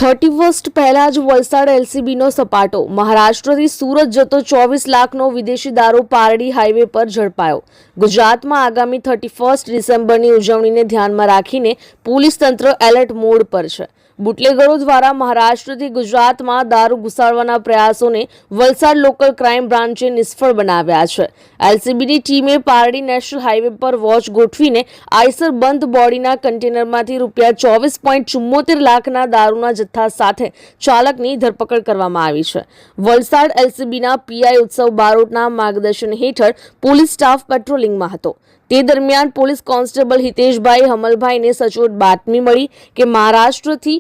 31 પહેલા જ વલસાડ એલસીબીનો સપાટો। મહારાષ્ટ્રથી સુરત જતો 24 લાખનો વિદેશી દારૂ પારડી હાઈવે પર ઝડપાયો। ગુજરાતમાં આગામી 31 ડિસેમ્બરની ઉજવણીને ધ્યાનમાં રાખીને પોલીસ તંત્ર એલર્ટ મોડ પર છે। બુટલેગરો દ્વારા મહારાષ્ટ્રથી ગુજરાતમાં દારૂ ઘુસાડવાના પ્રયાસોને વલસાડ લોકલ ક્રાઇમ બ્રાન્ચે નિષ્ફળ બનાવ્યા છે। એલસીબીની ટીમે પારડી નેશનલ હાઈવે પર વોચ ગોઠવીને આઈસર બંધ બોડીના કન્ટેનરમાંથી ₹24.74 લાખના દારૂના જથ્થા સાથે ચાલકની ધરપકડ કરવામાં આવી છે। વલસાડ એલસીબીના પીઆઈ ઉત્સવ બારોટના માર્ગદર્શન હેઠળ પોલીસ સ્ટાફ પેટ્રોલિંગમાં હતો। તે દરમિયાન પોલીસ કોન્સ્ટેબલ હિતેશભાઈ હમલભાઈને સચોટ બાતમી મળી કે મહારાષ્ટ્રથી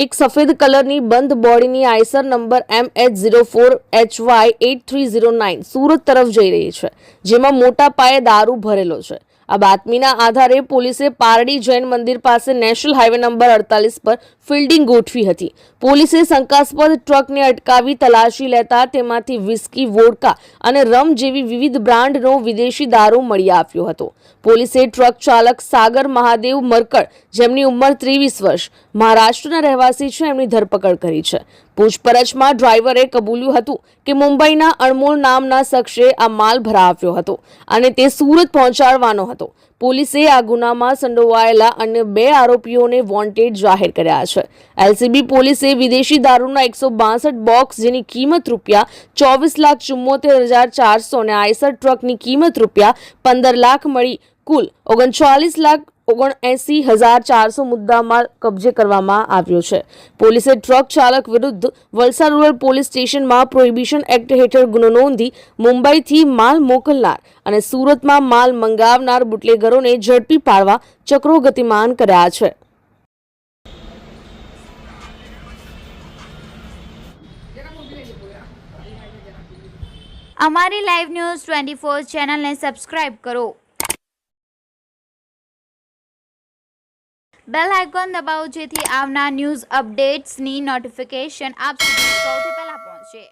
એક સફેદ કલરની બંધ બોડીની આઈસર નંબર MH04HY8309 સુરત તરફ જઈ રહી છે, જેમાં મોટા પાયે દારૂ ભરેલો છે। આ બાતમીના આધારે પોલીસે પારડી જૈન મંદિર પાસે નેશનલ હાઈવે નંબર 48 પર ફિલ્ડિંગ ગોઠવી હતી। પોલીસે શંકાસ્પદ ટ્રકને અટકાવી તલાશી લેતા તેમાંથી વિસ્કી, વોડકા અને રમ જેવી વિવિધ બ્રાન્ડનો વિદેશી દારૂ મળી આવ્યો હતો। પોલીસે ટ્રક ચાલક સાગર મહાદેવ મરકડ, જેમની ઉંમર 23 વર્ષ, મહારાષ્ટ્રના રહેવાસી છે, એમની ધરપકડ કરી છે। પૂછપરછમાં ડ્રાઈવરે કબૂલ્યું હતું કે મુંબઈના અણમોલ નામના શખ્સે આ માલ ભરાવ્યો હતો અને તે સુરત પહોંચાડવાનો હતો। પોલીસે આ ગુનામાં સંડોવાયેલા અન્ય 2 આરોપીઓને વોન્ટેડ જાહેર કર્યા છે। એલસીબી પોલીસે વિદેશી દારૂના 162 બોક્સ, જેની કિંમત ₹24,74,400 અને આઈસર ટ્રકની કિંમત ₹15 લાખ મળી કુલ ₹39,79,400 મુદ્દામાલ કબજે કરવામાં આવ્યો છે। પોલીસે ટ્રક ચાલક વિરુદ્ધ વલસાડ રૂરલ પોલીસ સ્ટેશનમાં પ્રોહિબિશન એક્ટ હેઠળ ગુનો નોંધી મુંબઈથી માલ મોકલનાર અને સુરતમાં માલ મંગાવનાર બુટલેગરોને ઝડપી પાડવા ચક્રો ગતિમાન કર્યા છે। અમારી લાઈવ ન્યૂઝ 24 ચેનલને સબસ્ક્રાઇબ કરો, બેલ આઇકોન દબાવો જેથી આવનાર ન્યૂઝ અપડેટ્સની નોટિફિકેશન આપ સુધી સૌથી પહેલા પહોંચે।